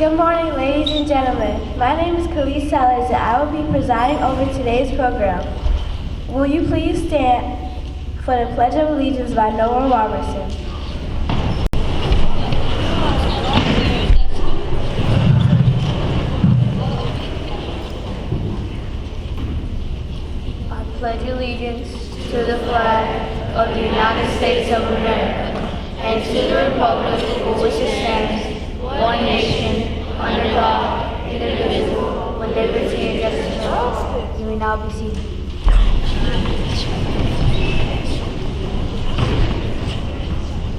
Good morning, ladies and gentlemen. My name is Kelis and I will be presiding over today's program. Will you please stand for the Pledge of Allegiance by Noah Robertson? I pledge allegiance to the flag of the United States of America and to the republic for which it stands, one nation, under God, indivisible, with liberty and justice for all. You may now be seated.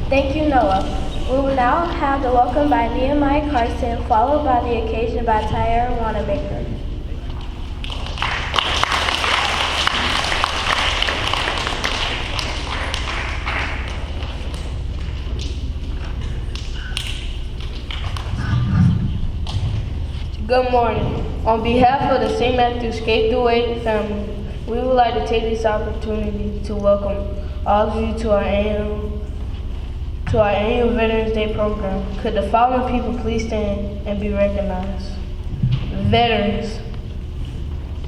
Thank you, Noah. We will now have the welcome by Nehemiah Carson, followed by the occasion by Tyera Wannamaker. Good morning. On behalf of the St. Matthew's Felder-Way family, we would like to take this opportunity to welcome all of you to our annual Veterans Day program. Could the following people please stand and be recognized? Veterans,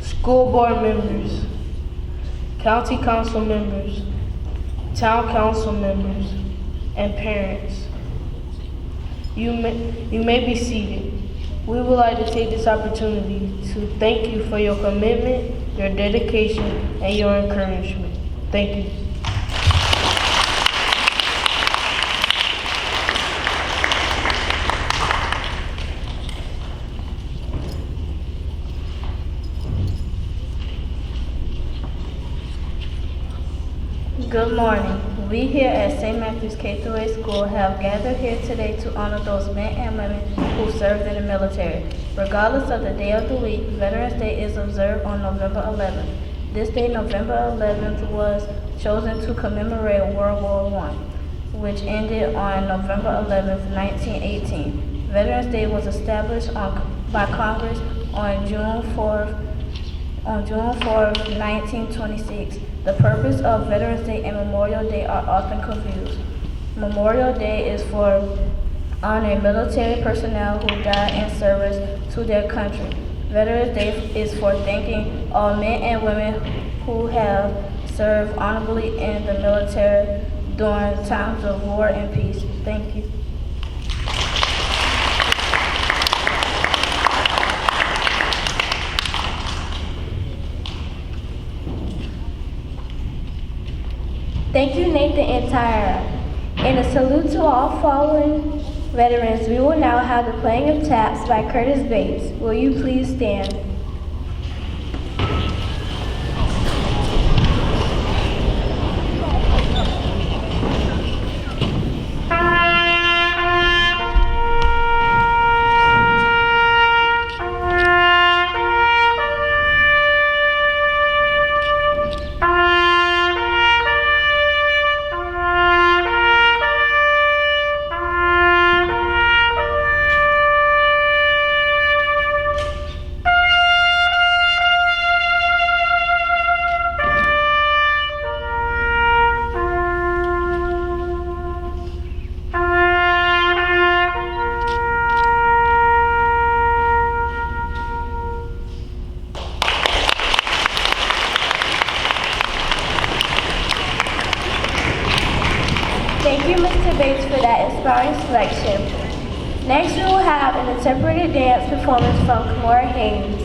school board members, county council members, town council members, and parents. You may be seated. We would like to take this opportunity to thank you for your commitment, your dedication, and your encouragement. Thank you. Good morning. We here at St. Matthew's Felder-Way School have gathered here today to honor those men and women who served in the military. Regardless of the day of the week, Veterans Day is observed on November 11th. This day, November 11th, was chosen to commemorate World War I, which ended on November 11th, 1918. Veterans Day was established by Congress on June 4th, 1926. The purpose of Veterans Day and Memorial Day are often confused. Memorial Day is for honoring military personnel who died in service to their country. Veterans Day is for thanking all men and women who have served honorably in the military during times of war and peace. Thank you. Thank you, Nathan and Tyera. In a salute to all fallen veterans, we will now have the playing of taps by Curtis Bates. Will you please stand? Thank you, Mr. Bates, for that inspiring selection. Next, we will have an interpretive dance performance from Kimora Haynes.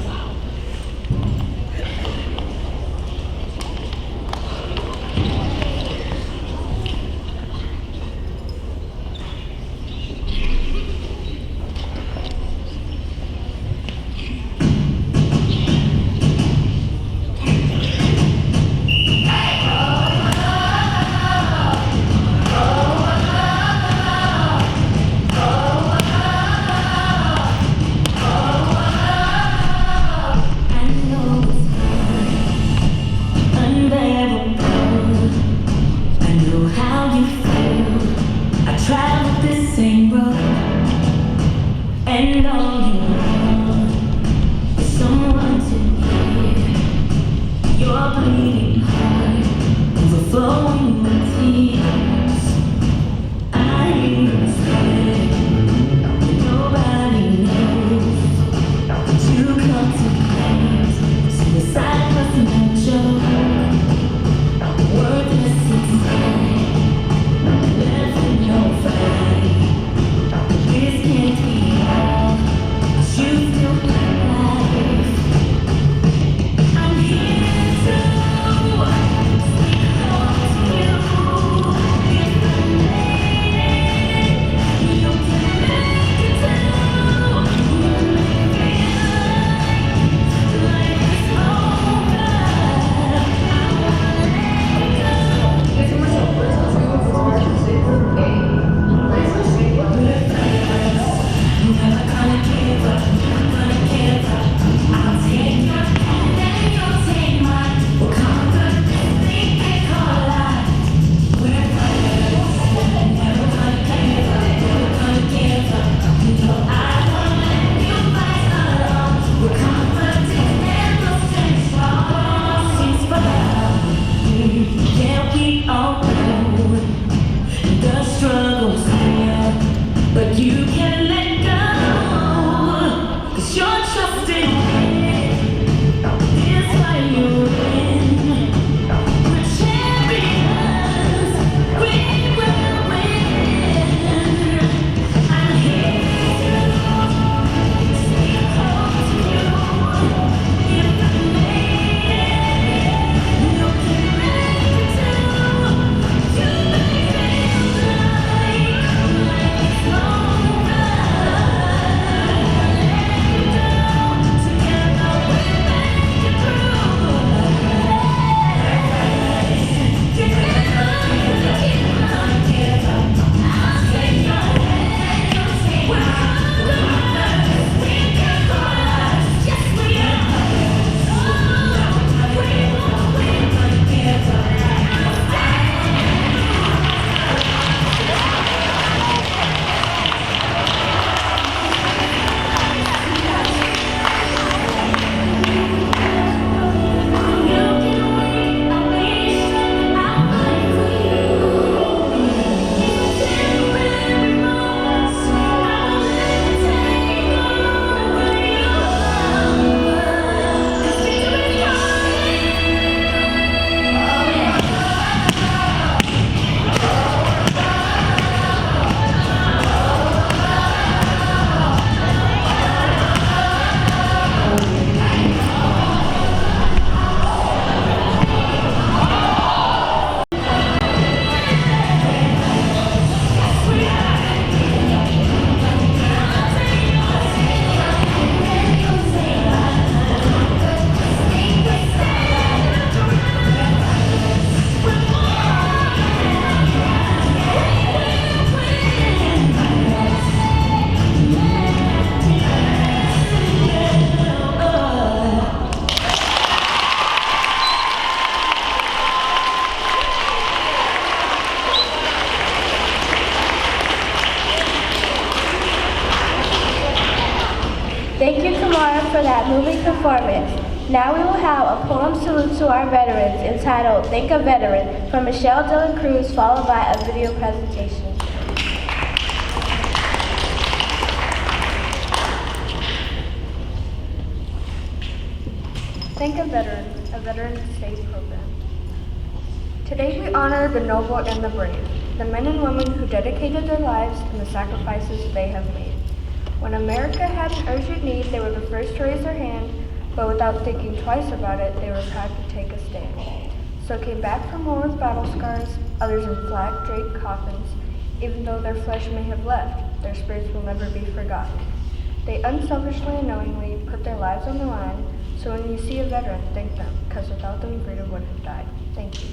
time for that moving performance. Now we will have a poem salute to our veterans entitled Thank a Veteran from Michelle Dillon Cruz, followed by a video presentation. Thank a Veteran State Program. Today we honor the noble and the brave, the men and women who dedicated their lives and the sacrifices they have made. When America had an urgent need, they were the first to raise their hand, but without thinking twice about it, they were proud to take a stand. So came back from war with battle scars, others in flag-draped coffins. Even though their flesh may have left, their spirits will never be forgotten. They unselfishly and knowingly put their lives on the line, so when you see a veteran, thank them, because without them, freedom would have died. Thank you.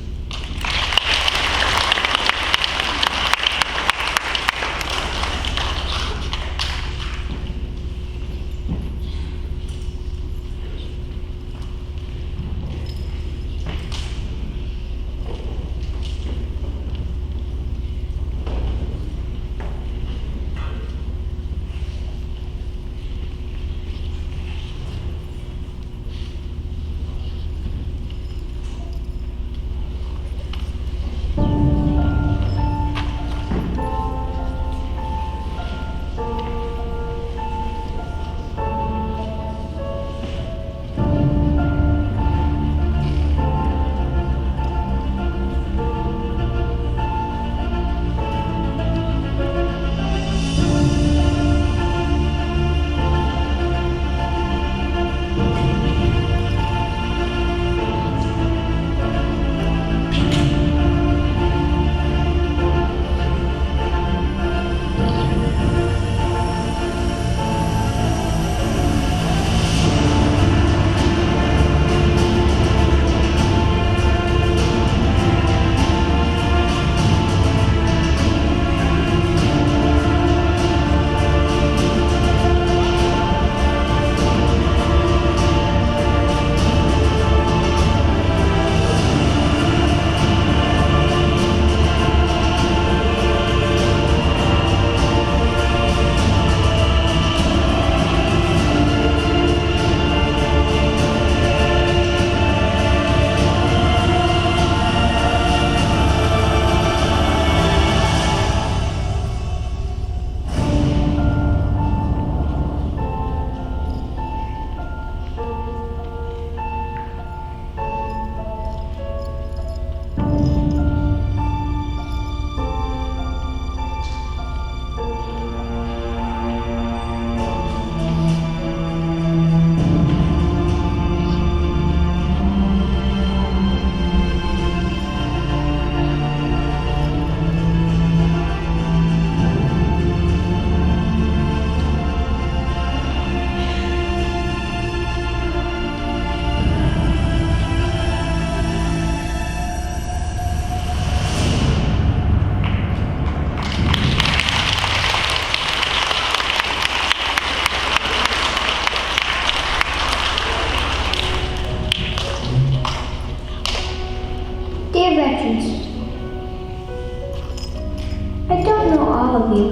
I don't know all of you.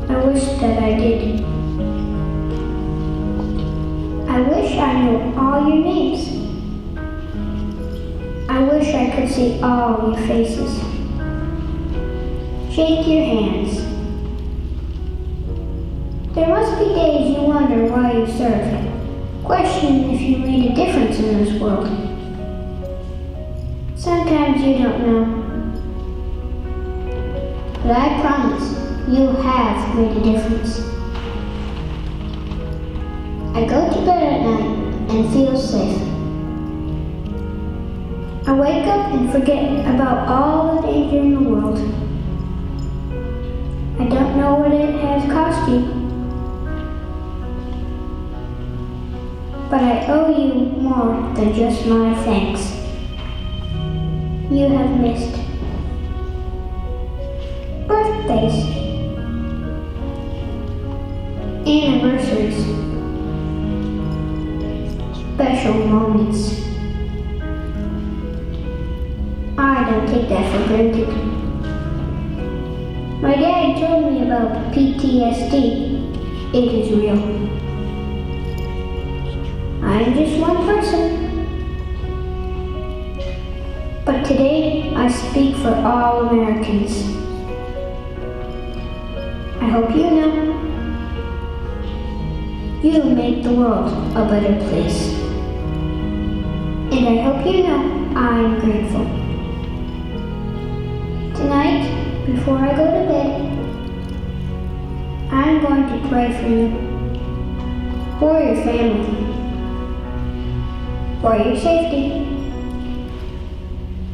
I wish that I did. I wish I knew all your names. I wish I could see all your faces. Shake your hands. There must be days you wonder why you serve. Question if you made a difference in this world. Sometimes you don't know. But I promise you have made a difference. I go to bed at night and feel safe. I wake up and forget about all the danger in the world. I don't know what it has cost you, but I owe you more than just my thanks. You have missed birthdays, anniversaries, special moments. I don't take that for granted. My dad told me about PTSD. It is real. I am just one person. But today I speak for all Americans. I hope you know you make the world a better place. And I hope you know I am grateful. Tonight, before I go to bed, I'm going to pray for you, for your family, for your safety,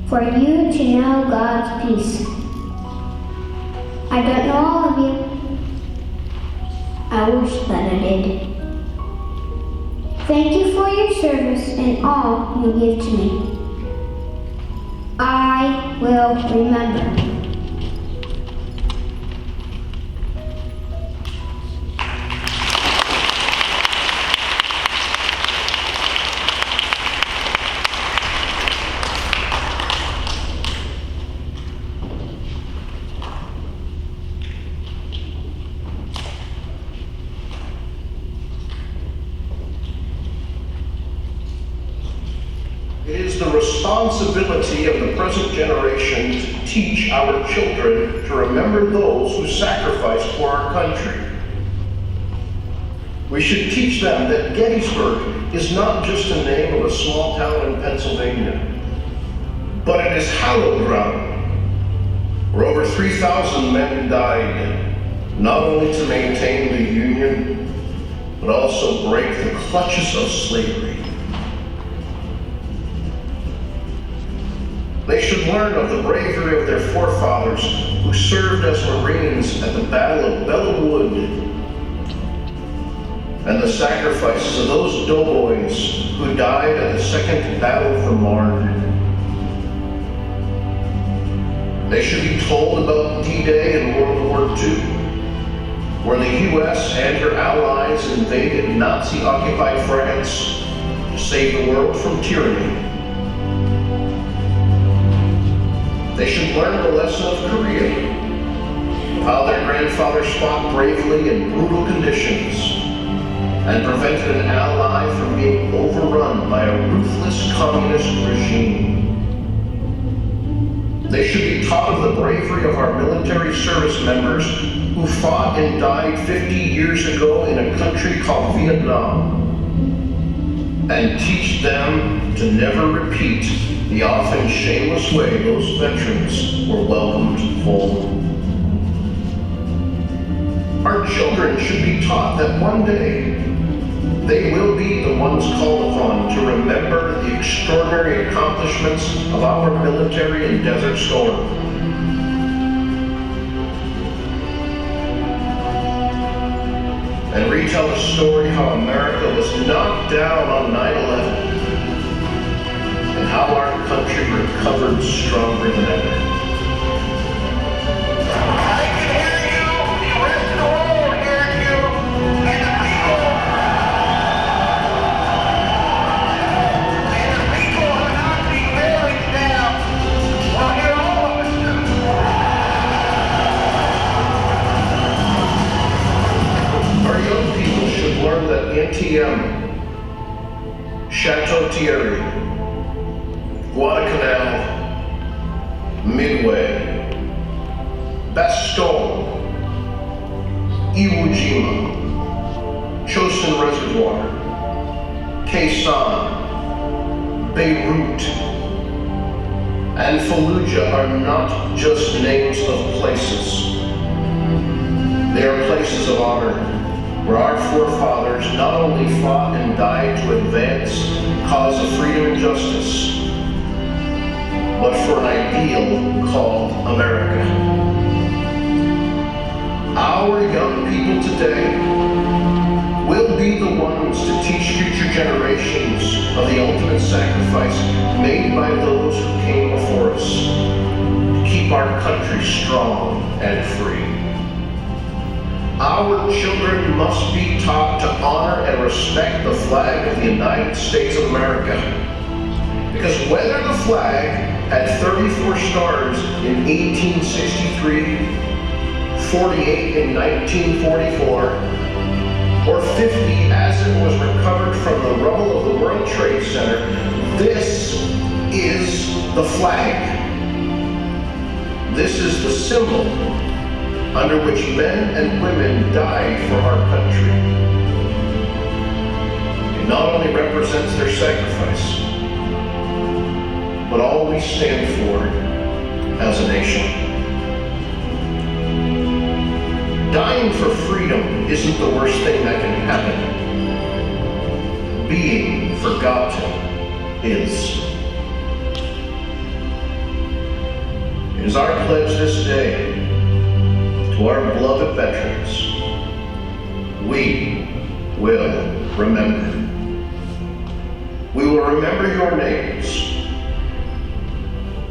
for you to know God's peace. I don't know all of you. I wish that I did. Thank you for your service and all you give to me. I will remember. It is the responsibility of the present generation to teach our children to remember those who sacrificed for our country. We should teach them that Gettysburg is not just a name of a small town in Pennsylvania, but it is hallowed ground, where over 3,000 men died, not only to maintain the Union, but also break the clutches of slavery. They should learn of the bravery of their forefathers who served as Marines at the Battle of Belleau Wood and the sacrifices of those doughboys who died at the Second Battle of the Marne. They should be told about D-Day and World War II, where the U.S. and her allies invaded Nazi-occupied France to save the world from tyranny. They should learn the lesson of Korea, how their grandfathers fought bravely in brutal conditions and prevented an ally from being overrun by a ruthless communist regime. They should be taught of the bravery of our military service members who fought and died 50 years ago in a country called Vietnam, and teach them to never repeat the often shameless way those veterans were welcomed home. Our children should be taught that one day they will be the ones called upon to remember the extraordinary accomplishments of our military in Desert Storm. And retell the story how America was knocked down on 9/11 and how our country recovered stronger than ever. I can hear you, the rest of the world hears you, and the people who are not being buried now will hear all of us too. Our young people should learn that Antietam, Chateau Thierry, Guadalcanal, Midway, Bastogne, Iwo Jima, Chosin Reservoir, Quezon, Beirut, and Fallujah are not just names of places. They are places of honor, where our forefathers not only fought and died to advance the cause of freedom and justice, but for an ideal called America. Our young people today will be the ones to teach future generations of the ultimate sacrifice made by those who came before us to keep our country strong and free. Our children must be taught to honor and respect the flag of the United States of America. Because whether the flag had 34 stars in 1863, 48 in 1944, or 50 as it was recovered from the rubble of the World Trade Center. This is the flag. This is the symbol under which men and women died for our country. It not only represents their sacrifice, but all we stand for as a nation. Dying for freedom isn't the worst thing that can happen. Being forgotten is. It is our pledge this day to our beloved veterans. We will remember. We will remember your names.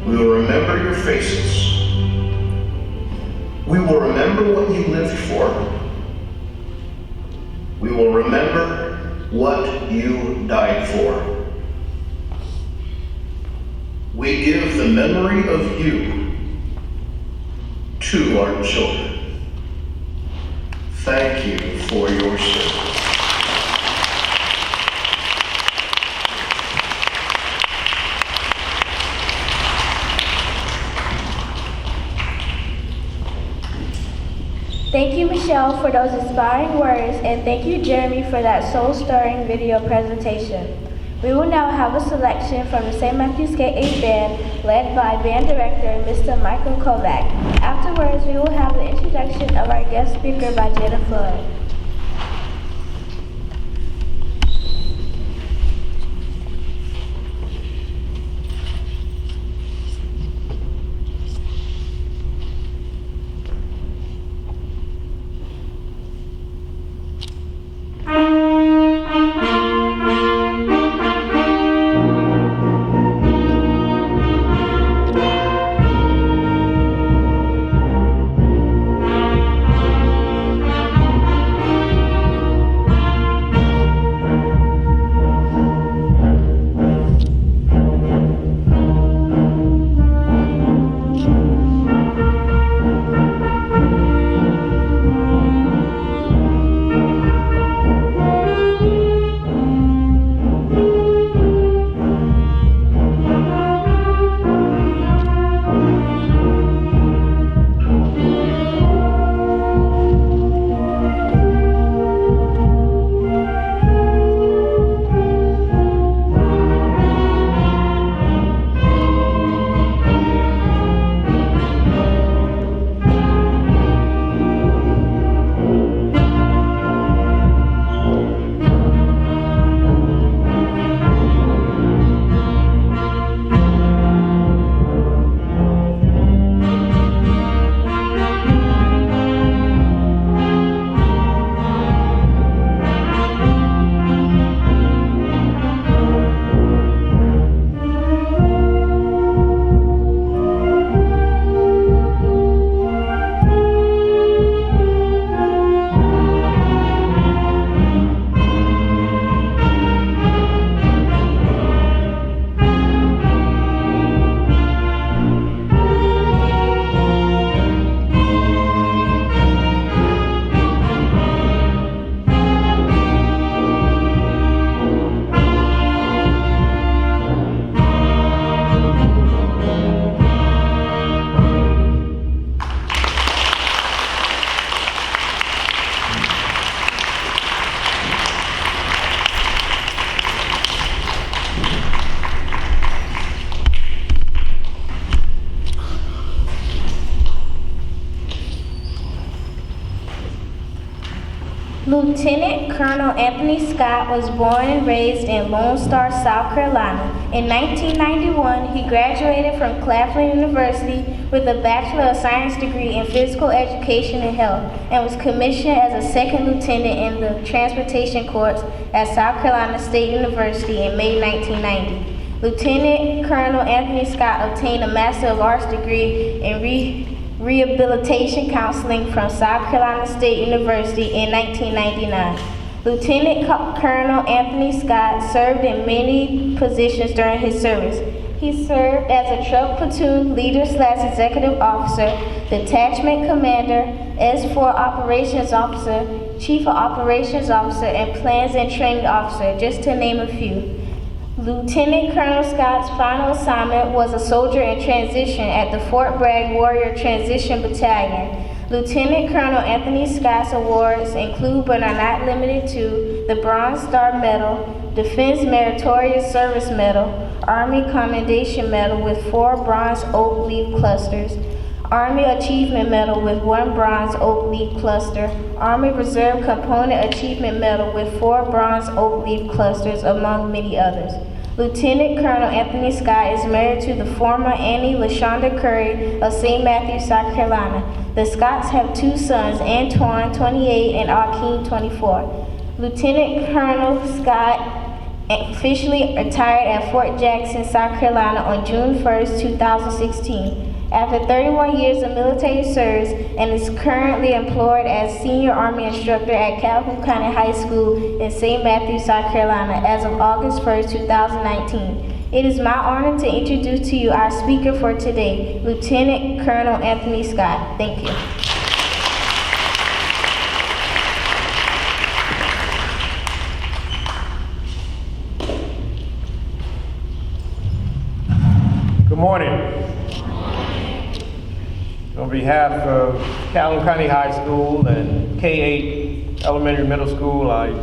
We will remember your faces. We will remember what you lived for. We will remember what you died for. We give the memory of you to our children. Thank you for your service. Thank you, Michelle, for those inspiring words, and thank you, Jeremy, for that soul-stirring video presentation. We will now have a selection from the St. Matthew's K-8 Band, led by Band Director Mr. Michael Kovack. Afterwards, we will have the introduction of our guest speaker by Jada Fludd. Lieutenant Colonel Anthony Scott was born and raised in Lone Star, South Carolina. In 1991, he graduated from Claflin University with a Bachelor of Science degree in Physical Education and Health, and was commissioned as a second lieutenant in the Transportation Corps at South Carolina State University in May 1990. Lieutenant Colonel Anthony Scott obtained a Master of Arts degree in Rehabilitation Counseling from South Carolina State University in 1999. Lieutenant Colonel Anthony Scott served in many positions during his service. He served as a truck platoon leader/executive officer, detachment commander, S4 operations officer, Chief of Operations Officer, and Plans and Training Officer, just to name a few. Lieutenant Colonel Scott's final assignment was a soldier in transition at the Fort Bragg Warrior Transition Battalion. Lieutenant Colonel Anthony Scott's awards include but are not limited to the Bronze Star Medal, Defense Meritorious Service Medal, Army Commendation Medal with 4 bronze oak leaf clusters, Army Achievement Medal with 1 bronze oak leaf cluster, Army Reserve Component Achievement Medal with 4 bronze oak leaf clusters, among many others. Lieutenant Colonel Anthony Scott is married to the former Annie LaShonda Curry of St. Matthews, South Carolina. The Scotts have 2 sons, Antoine, 28, and Akeem, 24. Lieutenant Colonel Scott officially retired at Fort Jackson, South Carolina on June 1st, 2016. After 31 years of military service and is currently employed as Senior Army Instructor at Calhoun County High School in St. Matthews, South Carolina as of August 1st, 2019. It is my honor to introduce to you our speaker for today, Lieutenant Colonel Anthony Scott. Thank you. Good morning. On behalf of Calhoun County High School and K-8 Elementary Middle School, I'm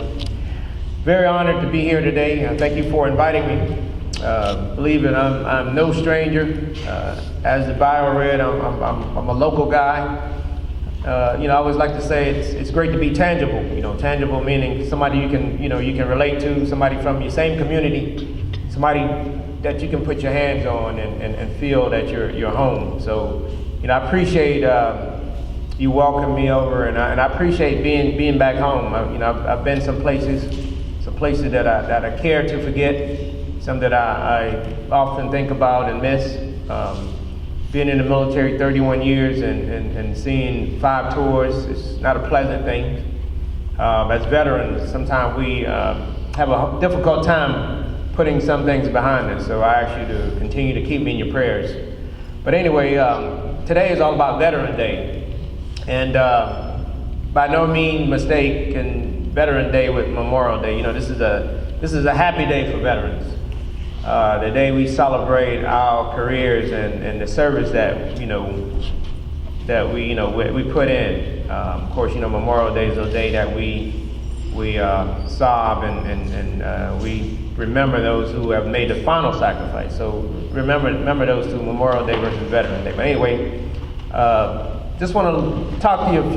very honored to be here today. Thank you for inviting me. Believe it, I'm no stranger. As the bio read, I'm a local guy. I always like to say it's great to be tangible. Tangible meaning somebody you can relate to, somebody from your same community, somebody that you can put your hands on and feel that you're home. So, I appreciate you welcoming me over, and I appreciate being back home. I've been some places that I care to forget, some that I often think about and miss. Being in the military 31 years and seeing 5 tours is not a pleasant thing. As veterans, sometimes we have a difficult time putting some things behind us, so I ask you to continue to keep me in your prayers. But anyway, today is all about Veteran Day, and by no means mistake can Veteran Day with Memorial Day. This is a happy day for veterans. The day we celebrate our careers and the service that we put in. Of course, Memorial Day is a day that we sob and we remember those who have made the final sacrifice. So remember those two, Memorial Day versus Veteran Day. But anyway, just want to talk to you a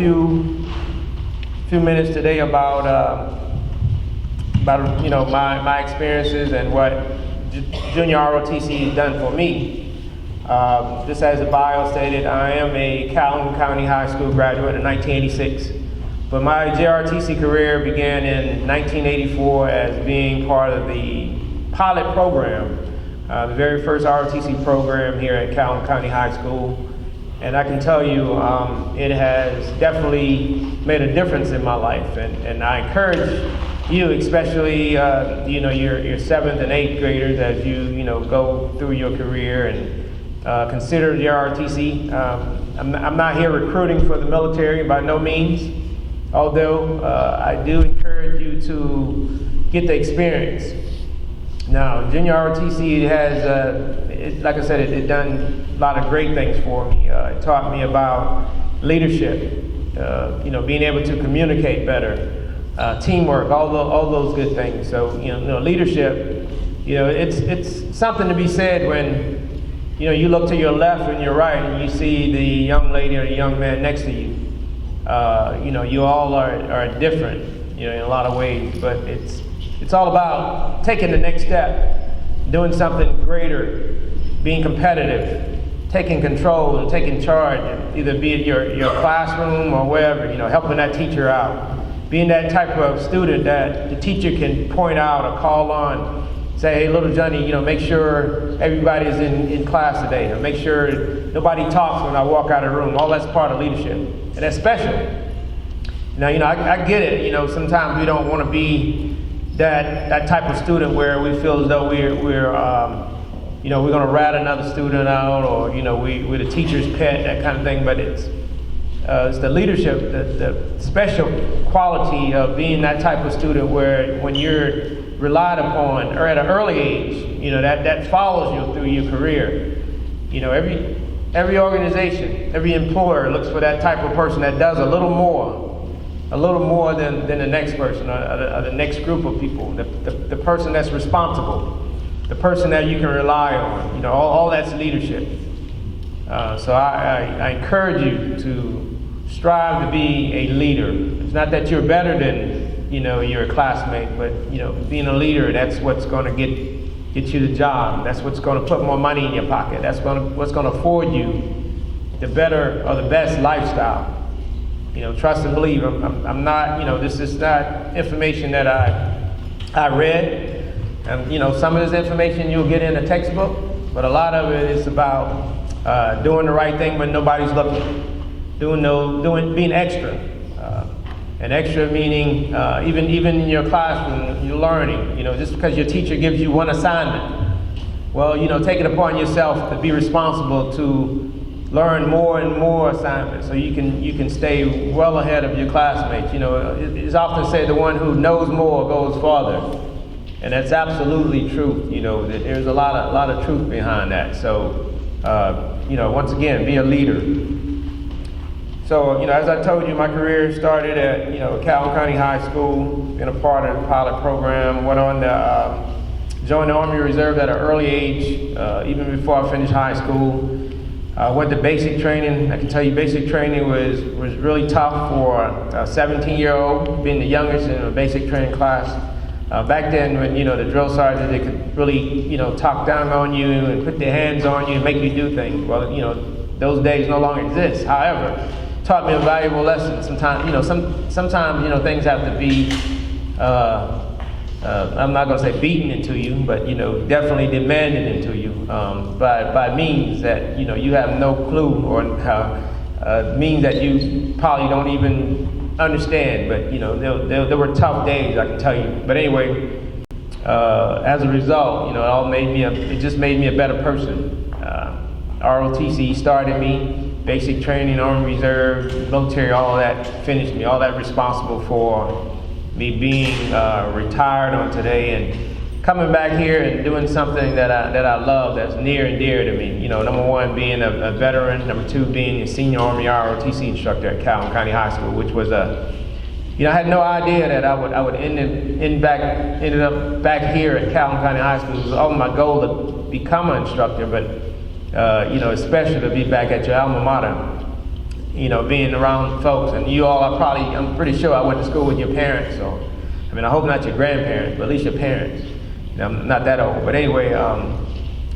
few minutes today about my experiences and what Junior ROTC has done for me. Just as the bio stated, I am a Calhoun County High School graduate in 1986. But my JRTC career began in 1984 as being part of the pilot program, the very first ROTC program here at Calhoun County High School. And I can tell you, it has definitely made a difference in my life. And I encourage you, especially your 7th and 8th graders, as you go through your career and consider JRTC. I'm not here recruiting for the military by no means. Although I do encourage you to get the experience. Now, Junior ROTC has, like I said, it done a lot of great things for me. It taught me about leadership, being able to communicate better, teamwork, all those good things. So, leadership, it's something to be said when, you look to your left and your right and you see the young lady or the young man next to you. You all are different, in a lot of ways, but it's all about taking the next step, doing something greater, being competitive, taking control and taking charge, either be it your classroom or wherever, helping that teacher out, being that type of student that the teacher can point out or call on, say, hey, little Johnny, make sure everybody's in class today, or make sure nobody talks when I walk out of the room. All that's part of leadership. And that's special. Now, I get it. Sometimes we don't want to be that type of student where we feel as though we're going to rat another student out, or we're the teacher's pet, that kind of thing. But is the leadership, the special quality of being that type of student where when you're relied upon or at an early age, that follows you through your career. Every organization, every employer looks for that type of person that does a little more than the next person or the next group of people, the person that's responsible, the person that you can rely on. All that's leadership. So I encourage you to strive to be a leader. It's not that you're better than your classmate, but being a leader, that's what's going to get you the job. That's what's going to put more money in your pocket. That's what's going to afford you the better or the best lifestyle. Trust and believe. I'm not. This is not information that I read. And some of this information you'll get in a textbook, but a lot of it is about doing the right thing when nobody's looking. Being extra. And extra meaning even in your classroom, you're learning. Just because your teacher gives you one assignment, well, take it upon yourself to be responsible to learn more and more assignments so you can stay well ahead of your classmates. It's often said the one who knows more goes farther, and that's absolutely true. There's a lot of truth behind that. So once again, be a leader. So, as I told you, my career started at, Calhoun County High School, been a part of the pilot program, went on to join the Army Reserve at an early age, even before I finished high school. Went to basic training. I can tell you basic training was really tough for a 17-year-old, being the youngest in a basic training class. Back then, when, the drill sergeant, they could really, talk down on you and put their hands on you and make you do things. Well, those days no longer exist. However, taught me a valuable lesson. Sometimes, sometimes, things have to be, I'm not going to say beaten into you, but, definitely demanded into you by means that, you have no clue or means that you probably don't even understand. But, there were tough days, I can tell you. But anyway, as a result, it just made me a better person. ROTC started me. Basic training, Army Reserve, military, all that finished me. All that responsible for me being retired on today and coming back here and doing something that I love, that's near and dear to me. Number one, being a veteran. Number two, being a senior Army ROTC instructor at Calhoun County High School, which was I had no idea that I would ended up back here at Calhoun County High School. It was all my goal to become an instructor, but especially to be back at your alma mater, being around folks. And you all I'm pretty sure I went to school with your parents. So, I hope not your grandparents, but at least your parents. I'm not that old. But anyway,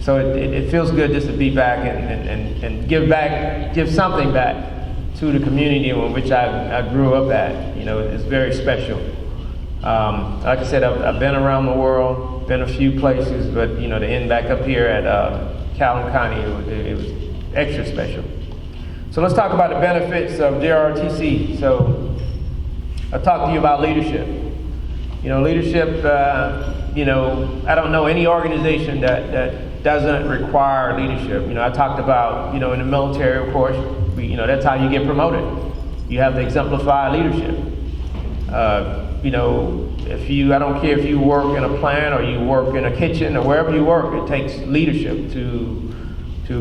so it feels good just to be back and give something back to the community in which I grew up at. It's very special. Like I said, I've been around the world, been a few places, but, to end back up here at Calhoun County, it was extra special. So let's talk about the benefits of JROTC. So I talked to you about leadership. Leadership, I don't know any organization that doesn't require leadership. I talked about, in the military, of course, that's how you get promoted. You have to exemplify leadership. I don't care if you work in a plant or you work in a kitchen or wherever you work, it takes leadership to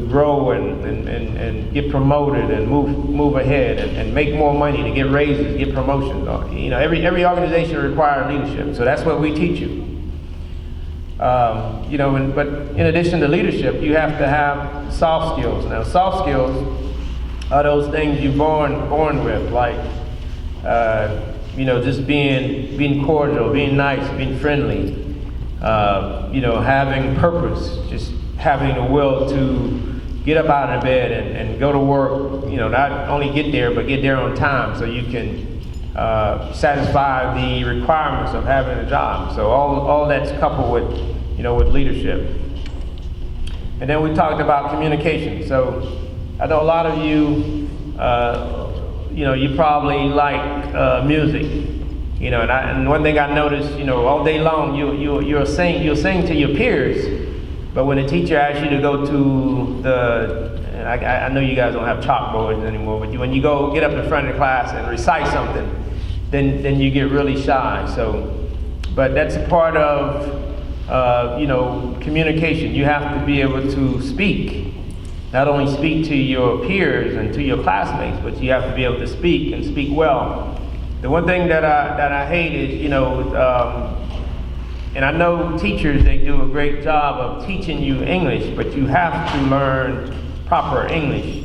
grow and get promoted and move ahead and make more money, to get raises, get promotions. Every organization requires leadership, so that's what we teach you. But in addition to leadership, you have to have soft skills. Now, soft skills are those things you're born with, like just being cordial, being nice, being friendly, having purpose, just having the will to get up out of bed and go to work, not only get there, but get there on time so you can satisfy the requirements of having a job. So all that's coupled with leadership. And then we talked about communication. So I know a lot of you, you probably like music. And one thing I noticed, all day long you'll sing to your peers, But when a teacher asks you to go to I know you guys don't have chalkboards anymore, but when you go get up in front of the class and recite something, then you get really shy. So, but that's a part of communication. You have to be able to speak. Not only speak to your peers and to your classmates, but you have to be able to speak and speak well. The one thing that I hate is, and I know teachers, they do a great job of teaching you English, but you have to learn proper English.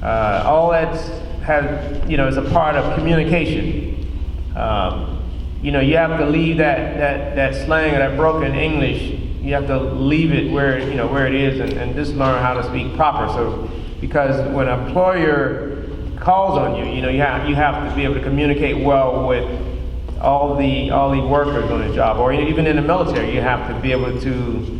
All that's is a part of communication. You have to leave that slang or that broken English. You have to leave it where it is, and just learn how to speak proper. So, because when an employer calls on you, you have to be able to communicate well with all the workers on the job, or even in the military, you have to be able to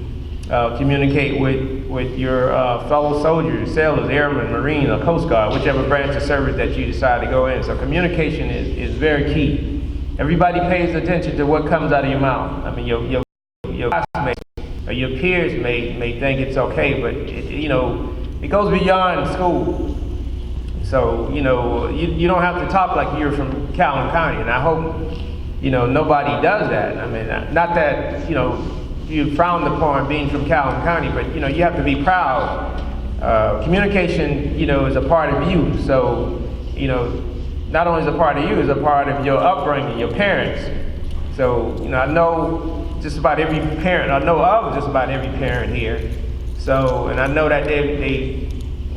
communicate with your fellow soldiers, sailors, airmen, Marine, or Coast Guard, whichever branch of service that you decide to go in. So communication is very key. Everybody pays attention to what comes out of your mouth. I mean, your classmates or your peers may think it's okay, but it goes beyond school. So you don't have to talk like you're from Calhoun County, and I hope nobody does that. I mean, not that you frowned upon being from Calhoun County, but you have to be proud. Communication is a part of you. So not only is a part of you, it's a part of your upbringing, your parents. So I know just about every parent. I know of just about every parent here. So, and I know that they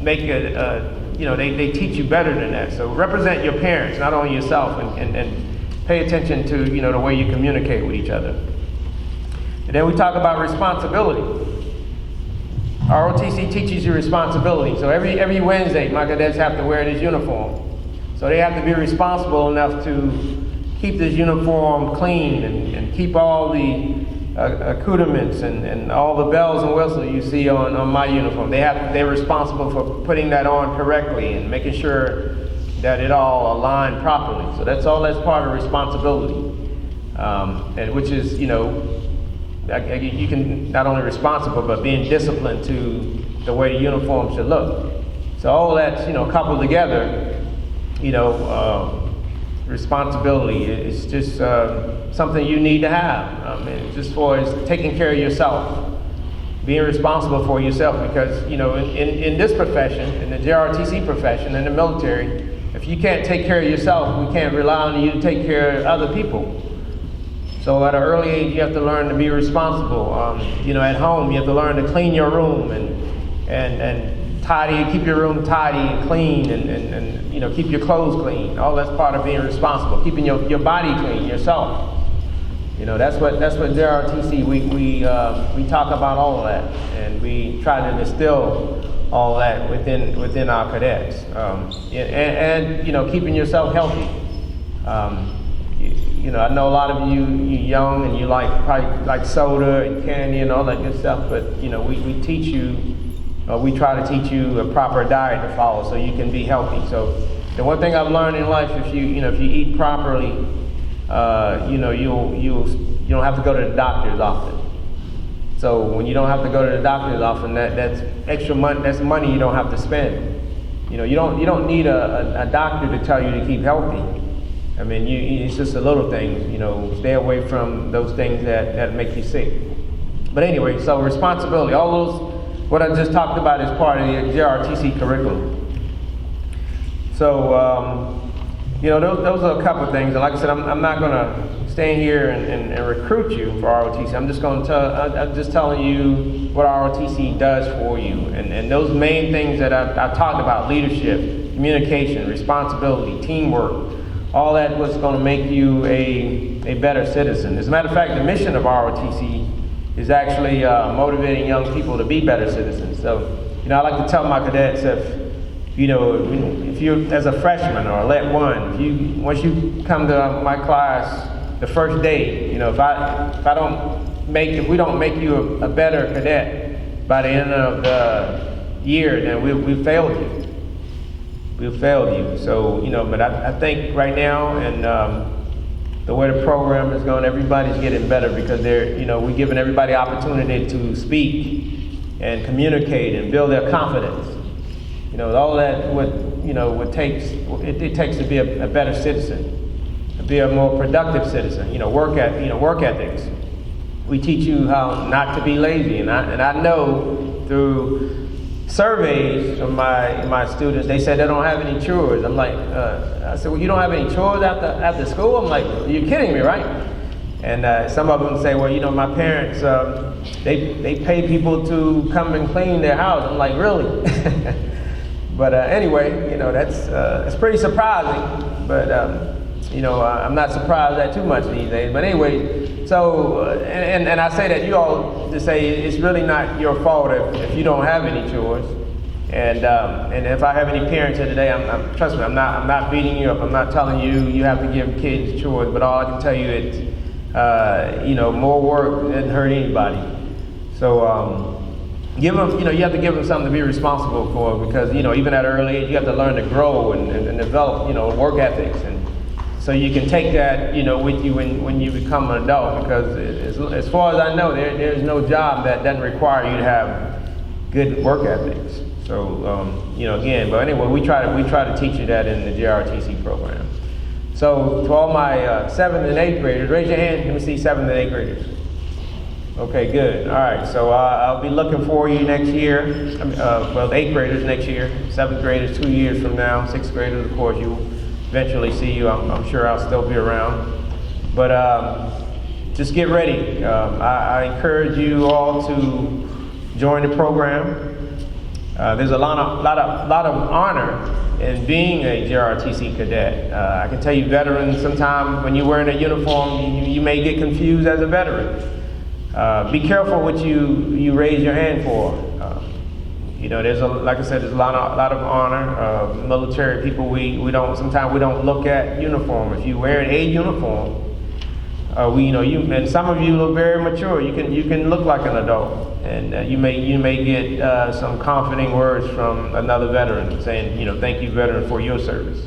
make they teach you better than that. So represent your parents, not only yourself, and pay attention to the way you communicate with each other. And then we talk about responsibility. ROTC teaches you responsibility. So every Wednesday, my cadets have to wear this uniform. So they have to be responsible enough to keep this uniform clean and keep all the accoutrements and all the bells and whistles you see on my uniform. They're responsible for putting that on correctly and making sure that it all aligned properly. So that's part of responsibility, and which is you can not only responsible but being disciplined to the way the uniform should look. So all that's coupled together. Responsibility is just something you need to have. Just for taking care of yourself, being responsible for yourself, because in this profession, in the JRTC profession, in the military, if you can't take care of yourself, we can't rely on you to take care of other people. So at an early age, you have to learn to be responsible. At home, you have to learn to clean your room and tidy, keep your room tidy and clean, and keep your clothes clean. All that's part of being responsible. Keeping your body clean, yourself. That's what JRTC we talk about all of that, and we try to instill all that within our cadets, and keeping yourself healthy. I know a lot of you young and you probably like soda and candy and all that good stuff, but we teach you. We try to teach you a proper diet to follow so you can be healthy. So the one thing I've learned in life, if you eat properly, you don't have to go to the doctors often. So when you don't have to go to the doctors often, that's extra money. That's money you don't have to spend. You don't need a doctor to tell you to keep healthy. I mean, it's just the little things. Stay away from those things that make you sick. But anyway, so responsibility. All those. What I just talked about is part of the JRTC curriculum. So, those are a couple of things. And like I said, I'm not going to stand here and recruit you for ROTC. I'm just telling you what ROTC does for you. And those main things that I talked about: leadership, communication, responsibility, teamwork. All that was going to make you a better citizen. As a matter of fact, the mission of ROTC is actually motivating young people to be better citizens. So, I like to tell my cadets if you as a freshman or let one, once you come to my class the first day, if we don't make you a better cadet by the end of the year, then we failed you. We failed you. So, but I think right now, and the way the program is going, everybody's getting better because we're giving everybody opportunity to speak and communicate and build their confidence. All that it takes to be a better citizen, to be a more productive citizen. Work ethics. We teach you how not to be lazy, and I know through surveys from my students, they said they don't have any chores. I'm like, I said, well, you don't have any chores after school? I'm like, you're kidding me, right? And some of them say, well, my parents, they pay people to come and clean their house. I'm like, really? But anyway, that's pretty surprising. But I'm not surprised at too much these days. But anyway, so and I say that you all to say it's really not your fault if you don't have any chores. And if I have any parents here today, trust me, I'm not beating you up. I'm not telling you have to give kids chores. But all I can tell you is more work doesn't hurt anybody. So. Give them, you have to give them something to be responsible for because, even at an early age, you have to learn to grow and develop, work ethics. And so you can take that, with you when you become an adult because as far as I know, there's no job that doesn't require you to have good work ethics. So, again, but anyway, we try to teach you that in the JRTC program. So to all my 7th and 8th graders, raise your hand. Let me see 7th and 8th graders. Okay, good. All right, so I'll be looking for you next year. The 8th graders next year, 7th graders 2 years from now, 6th graders, of course, you'll eventually see you. I'm sure I'll still be around. But just get ready. I encourage you all to join the program. There's a lot of honor in being a JRTC cadet. I can tell you veterans, sometimes when you're wearing a uniform, you may get confused as a veteran. Be careful what you raise your hand for. Like I said, there's a lot of honor. Military people, sometimes we don't look at uniform. If you wear a uniform, and some of you look very mature. You can look like an adult, and you may get some comforting words from another veteran saying, thank you, veteran, for your service.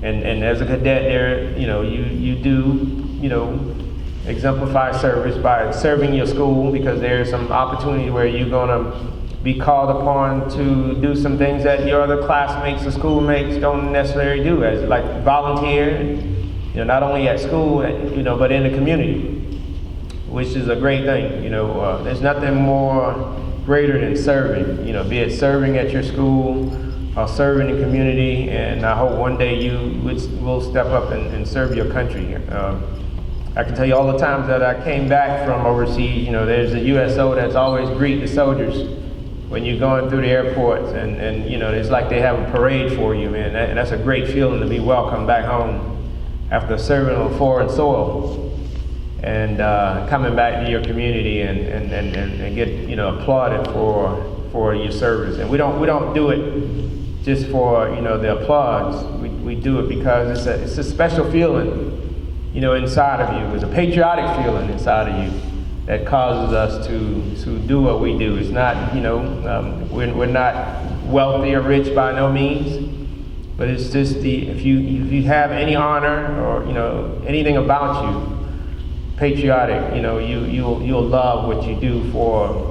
And as a cadet, there, you do, exemplify service by serving your school because there's some opportunity where you're going to be called upon to do some things that your other classmates or schoolmates don't necessarily do, as like volunteer, not only at school, but in the community, which is a great thing. There's nothing more greater than serving, be it serving at your school or serving the community, and I hope one day you will step up and serve your country. I can tell you all the times that I came back from overseas, there's a USO that's always greet the soldiers when you're going through the airports, and it's like they have a parade for you, man. And that's a great feeling to be welcomed back home after serving on foreign soil and coming back to your community and get applauded for your service. And we don't do it just for the applause. We do it because it's a special feeling. Inside of you. It's a patriotic feeling inside of you that causes us to do what we do. It's not, we're not wealthy or rich by no means, but it's just if you have any honor or anything about you, patriotic, you'll love what you do for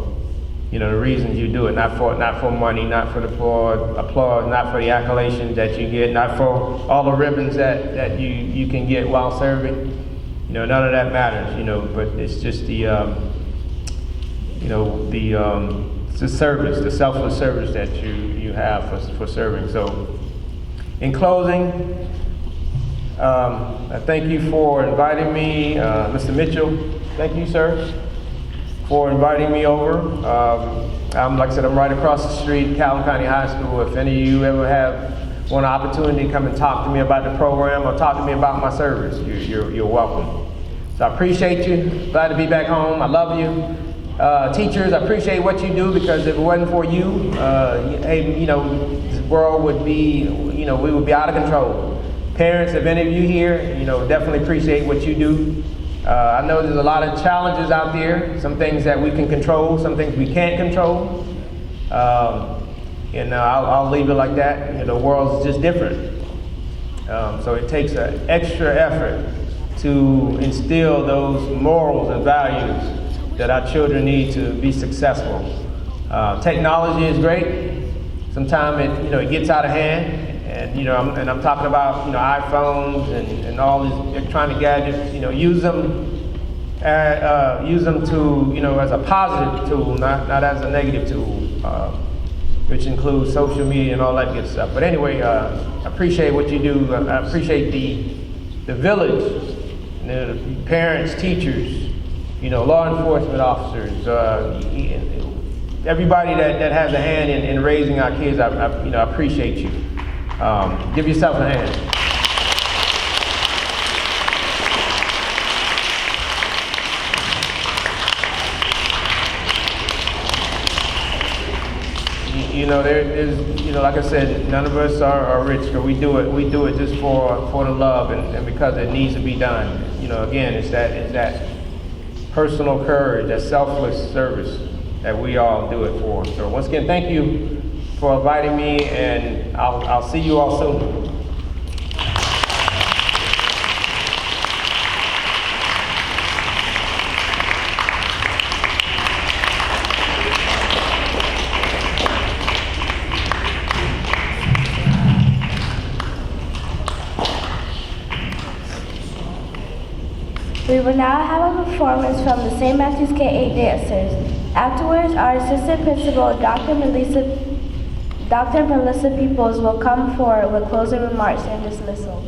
the reasons you do it, not for money, not for the applause, not for the accolations that you get, not for all the ribbons that you can get while serving. None of that matters, but it's just the service, the selfless service that you have for serving. So in closing, I thank you for inviting me, Mr. Mitchell. Thank you, sir, for inviting me over. Like I said, I'm right across the street, Calhoun County High School. If any of you ever want an opportunity to come and talk to me about the program or talk to me about my service, you're welcome. So I appreciate you. Glad to be back home. I love you. Teachers, I appreciate what you do because if it wasn't for you, this world would be, we would be out of control. Parents, if any of you here, definitely appreciate what you do. I know there's a lot of challenges out there, some things that we can control, some things we can't control. I'll leave it like that. The world's just different. So it takes an extra effort to instill those morals and values that our children need to be successful. Technology is great. Sometimes it gets out of hand. And I'm talking about iPhones and all these electronic gadgets. Use them to as a positive tool, not as a negative tool, which includes social media and all that good stuff. But anyway, I appreciate what you do. I appreciate the village, the parents, teachers, law enforcement officers, everybody that has a hand in raising our kids. I appreciate you. Give yourself a hand. There's like I said, none of us are rich, but we do it just for the love and because it needs to be done. Again, it's that personal courage, that selfless service that we all do it for. So once again, thank you for inviting me, and I'll see you all soon. We will now have a performance from the St. Matthews K-8 dancers. Afterwards, our assistant principal, Dr. Melissa Peoples, will come forward with closing remarks and dismissal.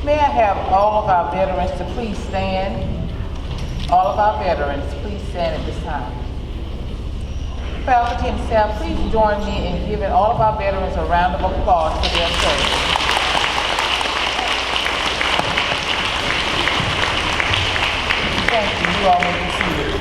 May I have all of our veterans to please stand? All of our veterans, please stand at this time. Faculty and staff, please join me in giving all of our veterans a round of applause for their service. Thank you. You all may be seated.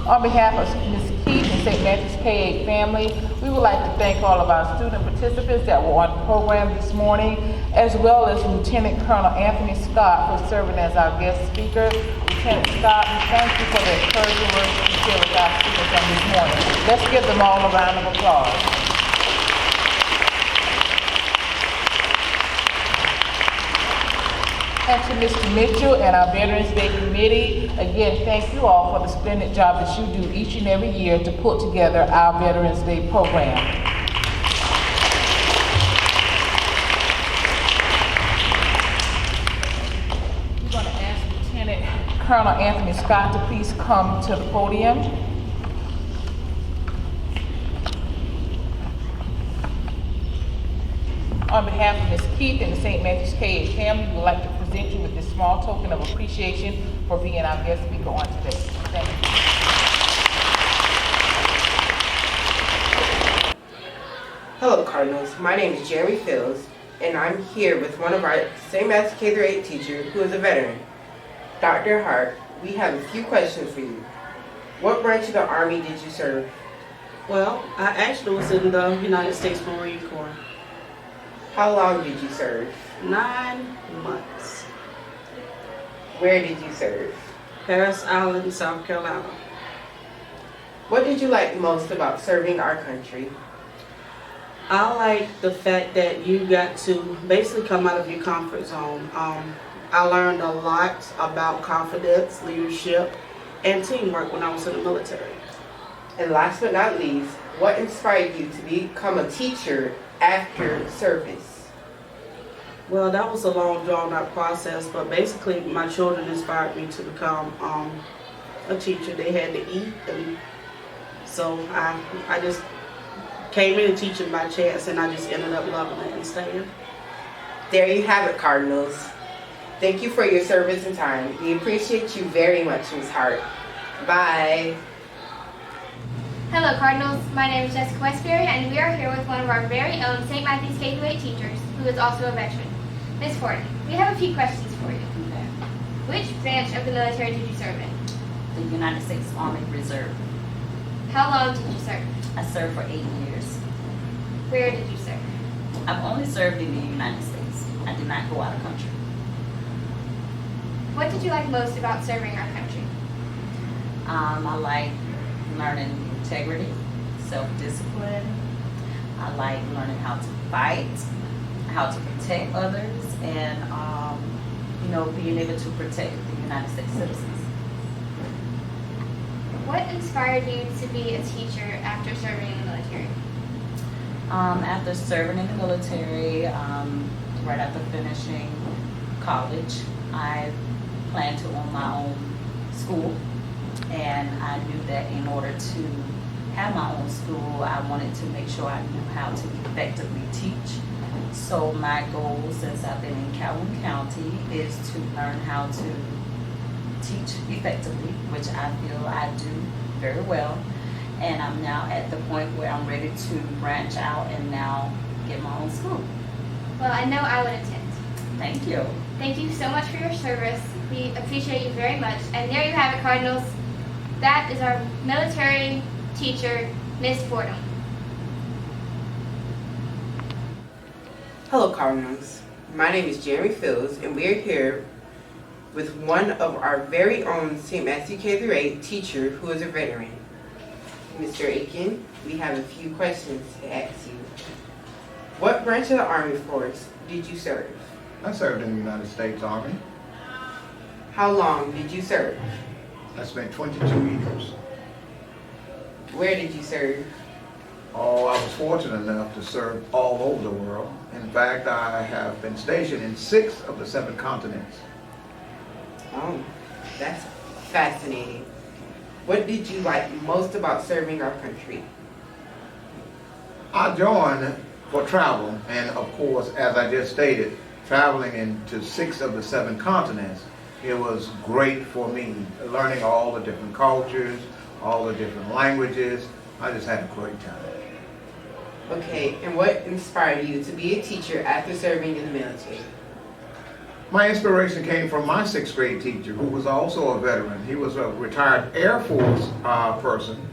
On behalf of Ms. Keith and St. Matthew's K-8 family, we would like to thank all of our student participants that were on the program this morning, as well as Lieutenant Colonel Anthony Scott for serving as our guest speaker. Lieutenant Scott, we thank you for the encouraging words you shared with our students on this morning. Let's give them all a round of applause. And to Mr. Mitchell and our Veterans Day Committee, again, thank you all for the splendid job that you do each and every year to put together our Veterans Day program. We're going to ask Lieutenant Colonel Anthony Scott to please come to the podium. On behalf of Ms. Keith and the St. Matthew's K-8 family, we would like to present you with this small token of appreciation for being our guest speaker on today. Thank you. Hello, Cardinals. My name is Jeremy Fields, and I'm here with one of our St. Matthew's K-8 teachers who is a veteran, Dr. Hart. We have a few questions for you. What branch of the Army did you serve? Well, I actually was in the United States Marine Corps. How long did you serve? 9 months. Where did you serve? Parris Island, South Carolina. What did you like most about serving our country? I like the fact that you got to basically come out of your comfort zone. I learned a lot about confidence, leadership, and teamwork when I was in the military. And last but not least, what inspired you to become a teacher after service? Well, that was a long, drawn-out process, but basically my children inspired me to become a teacher. They had to eat, and so I just came into teaching by chance, and I just ended up loving it and staying. There you have it, Cardinals. Thank you for your service and time. We appreciate you very much, Ms. Hart. Bye. Hello, Cardinals. My name is Jessica Westbury, and we are here with one of our very own St. Matthew's K-8 teachers, who is also a veteran. Ms. Fordham, we have a few questions for you. Okay. Which branch of the military did you serve in? The United States Army Reserve. How long did you serve? I served for 8 years. Where did you serve? I've only served in the United States. I did not go out of country. What did you like most about serving our country? I like learning integrity, self-discipline. I like learning how to fight, how to protect others, and being able to protect the United States citizens. What inspired you to be a teacher after serving in the military? After serving in the military, right after finishing college, I planned to own my own school, and I knew that in order to have my own school, I wanted to make sure I knew how to effectively teach. So my goal since I've been in Calhoun County is to learn how to teach effectively, which I feel I do very well. And I'm now at the point where I'm ready to branch out and now get my own school. Well, I know I would attend. Thank you. Thank you so much for your service. We appreciate you very much. And there you have it, Cardinals. That is our military teacher, Miss Fordham. Hello, Cardinals. My name is Jeremy Fields, and we are here with one of our very own St. Matthew K-8 teacher who is a veteran. Mr. Aiken, we have a few questions to ask you. What branch of the Army Force did you serve? I served in the United States Army. How long did you serve? I spent 22 years. Where did you serve? Oh, I was fortunate enough to serve all over the world. In fact, I have been stationed in 6 of the 7 continents. Oh, that's fascinating. What did you like most about serving our country? I joined for travel, and of course, as I just stated, traveling into 6 of the 7 continents, it was great for me, learning all the different cultures, all the different languages. I just had a great time. Okay, and what inspired you to be a teacher after serving in the military? My inspiration came from my 6th grade teacher, who was also a veteran. He was a retired Air Force person,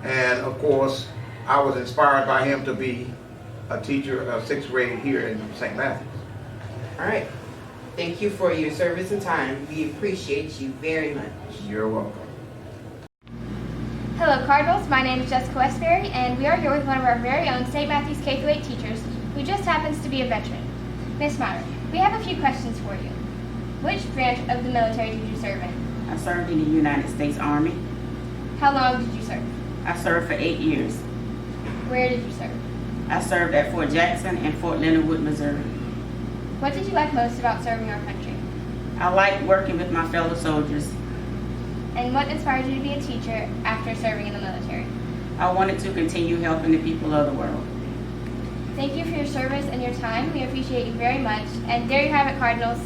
and of course, I was inspired by him to be a teacher of 6th grade here in St. Matthews. All right. Thank you for your service and time. We appreciate you very much. You're welcome. Hello, Cardinals. My name is Jessica Westbury, and we are here with one of our very own St. Matthew's K-8 teachers who just happens to be a veteran. Miss Myra, we have a few questions for you. Which branch of the military did you serve in? I served in the United States Army. How long did you serve? I served for 8 years. Where did you serve? I served at Fort Jackson and Fort Leonard Wood, Missouri. What did you like most about serving our country? I liked working with my fellow soldiers. And what inspired you to be a teacher after serving in the military? I wanted to continue helping the people of the world. Thank you for your service and your time. We appreciate you very much. And there you have it, Cardinals.